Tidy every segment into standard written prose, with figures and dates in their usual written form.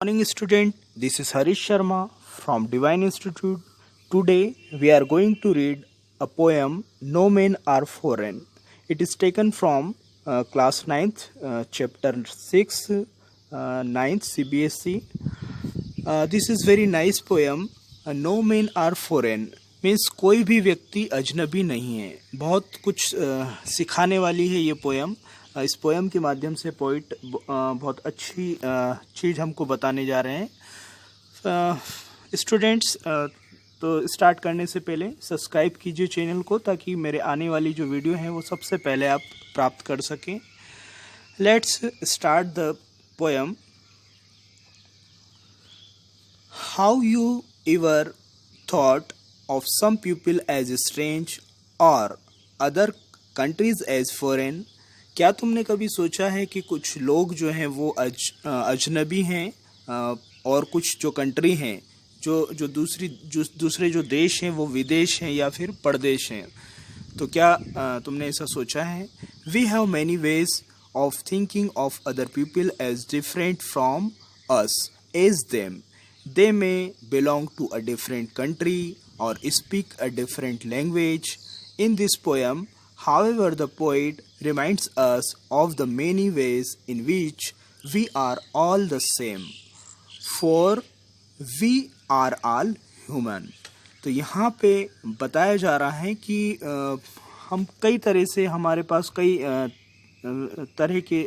Morning student, this is Harish Sharma from Divine Institute. Today we are going to read a poem No Men Are Foreign. It is taken from class 9th, chapter 6, 9th CBSE. This is very nice poem. No men are foreign means कोई भी व्यक्ति अजनबी नहीं है. बहुत कुछ सिखाने वाली है ये पोएम. इस पोएम के माध्यम से पोइट बहुत अच्छी चीज़ हमको बताने जा रहे हैं. स्टूडेंट्स, तो स्टार्ट करने से पहले सब्सक्राइब कीजिए चैनल को ताकि मेरे आने वाली जो वीडियो हैं वो सबसे पहले आप प्राप्त कर सकें. Let's start the poem. How you ever thought of some people as strange or other countries as foreign. क्या तुमने कभी सोचा है कि कुछ लोग जो हैं वो अजनबी हैं और कुछ जो कंट्री हैं जो दूसरे जो देश हैं वो विदेश हैं या फिर परदेश हैं. तो क्या तुमने ऐसा सोचा है. We have many ways of thinking of other people as different from us as them. They may belong to a different country or speak a different language. In this poem, however, the poet reminds us of the many ways in which we are all the same, for we are all human. तो यहाँ पे बताया जा रहा है कि हम कई तरह से हमारे पास कई तरह के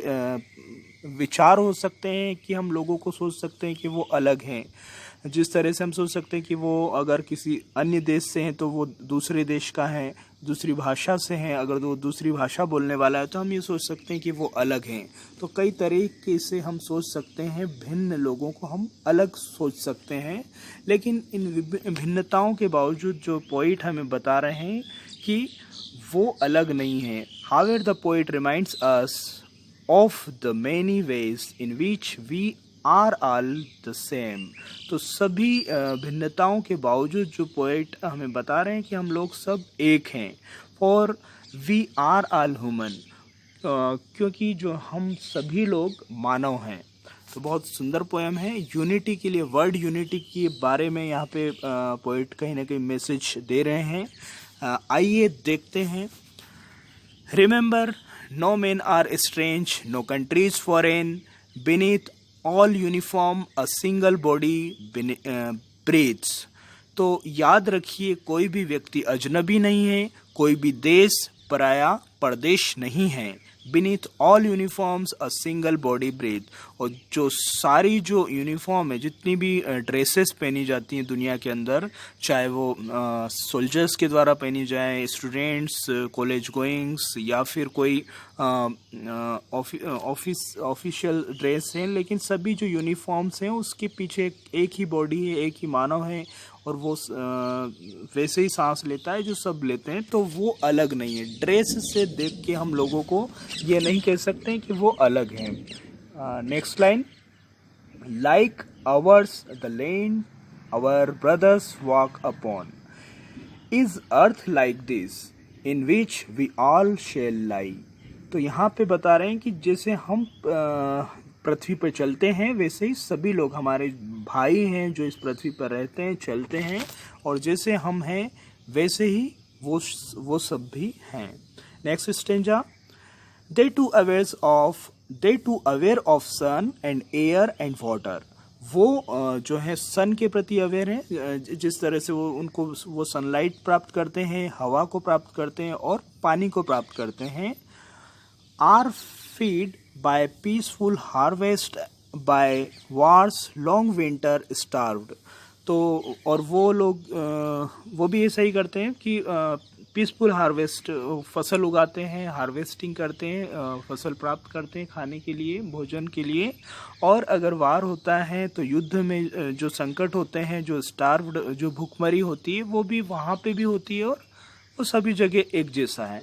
विचार हो सकते हैं कि हम लोगों को सोच सकते हैं कि वो अलग हैं. जिस तरह से हम सोच सकते हैं कि वो अगर किसी अन्य देश से हैं तो वो दूसरे देश का है, दूसरी भाषा से हैं. अगर वो दूसरी भाषा बोलने वाला है तो हम ये सोच सकते हैं कि वो अलग हैं. तो कई तरीके से हम सोच सकते हैं, भिन्न लोगों को हम अलग सोच सकते हैं. लेकिन इन भिन्नताओं के बावजूद जो पोइट हमें बता रहे हैं कि वो अलग नहीं है. However the poet reminds us of the many ways in which we are all the same. तो सभी भिन्नताओं के बावजूद जो पोएट हमें बता रहे हैं कि हम लोग सब एक हैं. For we are all human, क्योंकि जो हम सभी लोग मानव हैं. तो बहुत सुंदर पोएम है. यूनिटी के लिए, वर्ड यूनिटी के बारे में यहाँ पे पोएट कहीं ना कहीं मैसेज दे रहे हैं. आइए देखते हैं. Remember, no men are strange, no countries foreign, beneath all uniform a single body breathes. तो याद रखिए, कोई भी व्यक्ति अजनबी नहीं है, कोई भी देश पराया परदेश नहीं है. Beneath all uniforms a single body breathe. और जो सारी जो यूनिफॉर्म है, जितनी भी ड्रेसेस पहनी जाती हैं दुनिया के अंदर, चाहे वो सोल्जर्स के द्वारा पहनी जाए, स्टूडेंट्स, कॉलेज गोइंग्स, या फिर कोई ऑफिशियल ड्रेस हैं, लेकिन सभी जो यूनिफॉर्म्स हैं उसके पीछे एक ही बॉडी है, एक ही मानव है और वो वैसे ही सांस लेता है जो सब लेते हैं. तो वो अलग नहीं है. ड्रेस से देख के हम लोगों को ये नहीं कह सकते कि वो अलग हैं. Next line. Like ours the land our brothers walk upon, is earth like this in which we all shall lie. तो यहाँ पे बता रहे हैं कि जैसे हम पृथ्वी पर चलते हैं वैसे ही सभी लोग हमारे भाई हैं जो इस पृथ्वी पर रहते हैं, चलते हैं, और जैसे हम हैं वैसे ही वो सब भी हैं. Next stanza. They too aware of sun and air and water. वो जो है सन के प्रति अवेयर हैं, जिस तरह से वो सनलाइट प्राप्त करते हैं, हवा को प्राप्त करते हैं और पानी को प्राप्त करते हैं. Are fed by peaceful harvest, by wars long winter starved. तो और वो लोग वो भी ऐसा ही करते हैं कि पीसफुल हार्वेस्ट, फसल उगाते हैं, हार्वेस्टिंग करते हैं, फसल प्राप्त करते हैं खाने के लिए, भोजन के लिए. और अगर वार होता है तो युद्ध में जो संकट होते हैं, जो स्टार्व्ड, जो भूखमरी होती है, वो भी वहाँ पे भी होती है और वो सभी जगह एक जैसा है.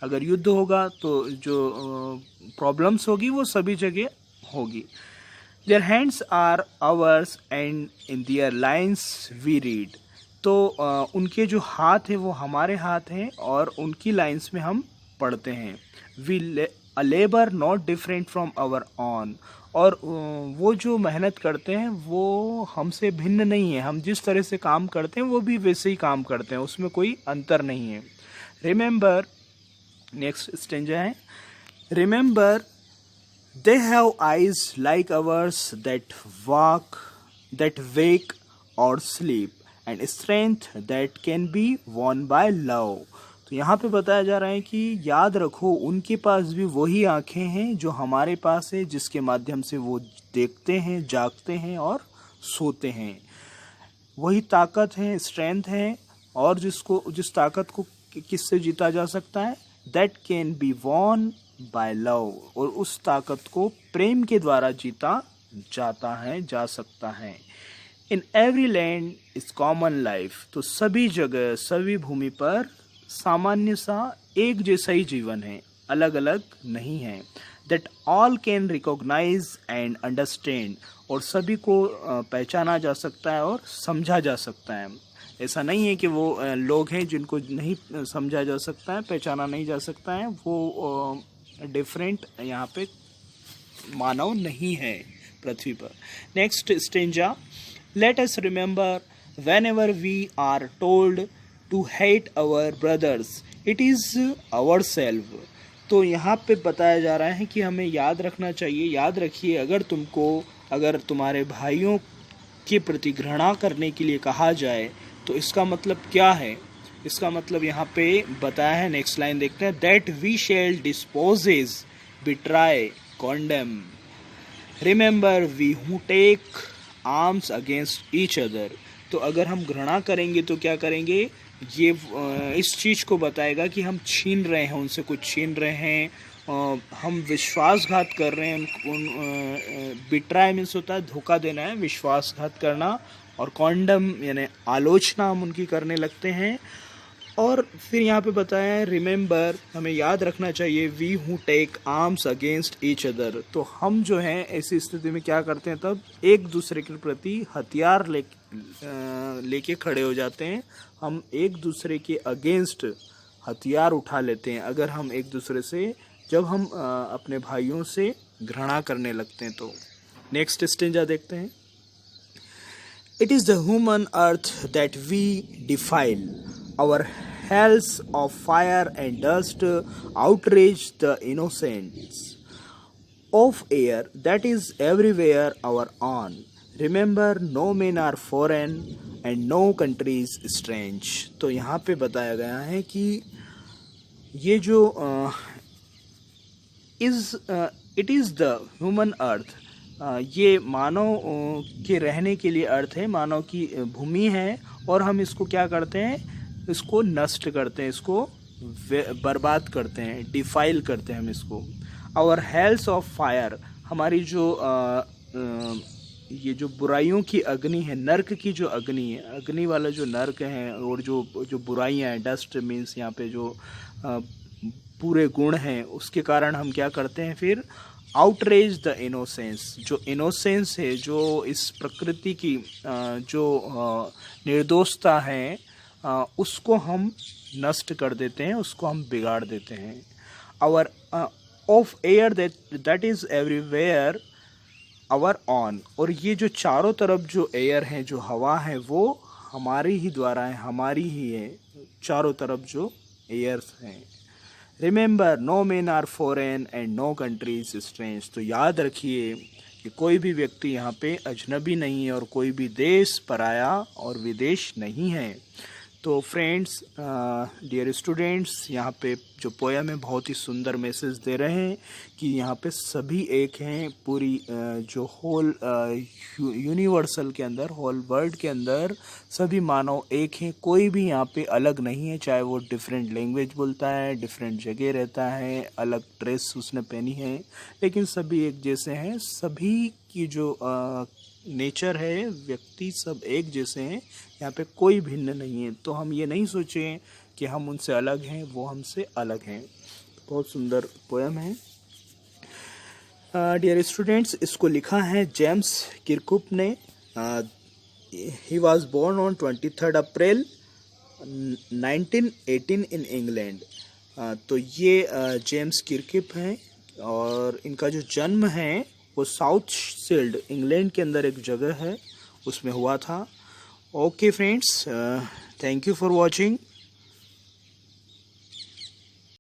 अगर युद्ध होगा तो जो प्रॉब्लम्स होगी वो सभी जगह होगी. Their hands are ours and in their lines we read. तो उनके जो हाथ हैं वो हमारे हाथ हैं और उनकी लाइन्स में हम पढ़ते हैं. A labour not different from our own, और वो जो मेहनत करते हैं वो हमसे भिन्न नहीं है, हम जिस तरह से काम करते हैं वो भी वैसे ही काम करते हैं, उसमें कोई अंतर नहीं है। रिमेंबर, नेक्स्ट स्टेंजा है, remember they have eyes like ours that walk, that wake or sleep, and strength that can be won by love। तो यहाँ पे बताया जा रहा है कि याद रखो उनके पास भी वही आँखें हैं जो हमारे पास है, जिसके माध्यम से वो देखते हैं, जागते हैं और सोते हैं। वही ताकत है, स्ट्रेंथ है, और जिस ताकत को किससे जीता जा सकता है, that can be won by love, और उस ताकत को प्रेम के द्वारा जीता जाता है, जा सकता है। In every land is common life, तो सभी जगह, सभी भूमि पर सामान्य सा एक जैसा ही जीवन है, अलग अलग नहीं है। That all can recognise and understand, और सभी को पहचाना जा सकता है और समझा जा सकता है। ऐसा नहीं है कि वो लोग हैं जिनको नहीं समझा जा सकता है, पहचाना नहीं जा सकता है, वो डिफरेंट यहाँ पे मानव नहीं है पृथ्वी पर। Next stanza, let us remember whenever we are told to hate our brothers it is our self. तो यहाँ पे बताया जा रहा है कि हमें याद रखना चाहिए, याद रखिए, अगर तुम्हारे भाइयों के प्रति घृणा करने के लिए कहा जाए तो इसका मतलब क्या है। इसका मतलब यहाँ पे बताया है, नेक्स्ट लाइन देखते हैं, that we shall dispossess, betray, condemn, remember we who take arms against each other. तो अगर हम घृणा करेंगे तो क्या करेंगे, ये इस चीज़ को बताएगा कि हम छीन रहे हैं, उनसे कुछ छीन रहे हैं, हम विश्वासघात कर रहे हैं। बिट्राई मीन्स होता है धोखा देना है, विश्वासघात करना, और कॉन्डम यानी आलोचना हम उनकी करने लगते हैं। और फिर यहाँ पे बताया है रिमेंबर, हमें याद रखना चाहिए, we who take arms against each other. तो हम जो हैं ऐसी स्थिति में क्या करते हैं, तब एक दूसरे के प्रति हथियार लेके खड़े हो जाते हैं, हम एक दूसरे के अगेंस्ट हथियार उठा लेते हैं अगर हम एक दूसरे से, जब हम अपने भाइयों से घृणा करने लगते हैं। तो नेक्स्ट स्टेंजा देखते हैं, it is the human earth that we defile, our hells of fire and dust outrage the innocence of air that is everywhere our own. Remember, no men are foreign and no country is strange। तो यहाँ पे बताया गया है कि ये जो it is the human अर्थ, ये मानव के रहने के लिए अर्थ है, मानव की भूमि है, और हम इसको क्या करते हैं, इसको नष्ट करते हैं, इसको बर्बाद करते हैं, डिफाइल करते हैं हम इसको। आवर हेल्स ऑफ फायर, हमारी जो ये जो बुराइयों की अग्नि है, नर्क की जो अग्नि है, अग्नि वाला जो नर्क है, और जो बुराइयां हैं, डस्ट मीन्स यहाँ पे जो पूरे गुण हैं, उसके कारण हम क्या करते हैं फिर, आउटरेज द इनोसेंस, जो इनोसेंस है, जो इस प्रकृति की जो निर्दोषता है, उसको हम नष्ट कर देते हैं, उसको हम बिगाड़ देते हैं। Our of air that is everywhere our own, और ये जो चारों तरफ जो एयर है, जो हवा है, वो हमारी ही द्वारा है, हमारी ही है, चारों तरफ जो एयर्स हैं। Remember, no men are foreign and no country is strange. तो याद रखिए कि कोई भी व्यक्ति यहाँ पे अजनबी नहीं है, और कोई भी देश पराया और विदेश नहीं है। तो फ्रेंड्स, डियर स्टूडेंट्स, यहाँ पे जो पोयम है बहुत ही सुंदर मैसेज दे रहे हैं कि यहाँ पे सभी एक हैं, पूरी जो होल यूनिवर्सल के अंदर, होल वर्ल्ड के अंदर सभी मानव एक हैं, कोई भी यहाँ पे अलग नहीं है, चाहे वो डिफरेंट लैंग्वेज बोलता है, डिफरेंट जगह रहता है, अलग ड्रेस उसने पहनी है, लेकिन सभी एक जैसे हैं। सभी की जो नेचर है, व्यक्ति सब एक जैसे हैं, यहाँ पे कोई भिन्न नहीं है। तो हम ये नहीं सोचें कि हम उनसे अलग हैं, वो हमसे अलग हैं। बहुत सुंदर पोएम है। डियर स्टूडेंट्स, इसको लिखा है जेम्स किरकुप ने। He was born on 23 April 1918 in England. तो ये जेम्स किरकुप हैं, और इनका जो जन्म है वो साउथशील्ड इंग्लैंड के अंदर एक जगह है उसमें हुआ था। Okay friends, thank you for watching.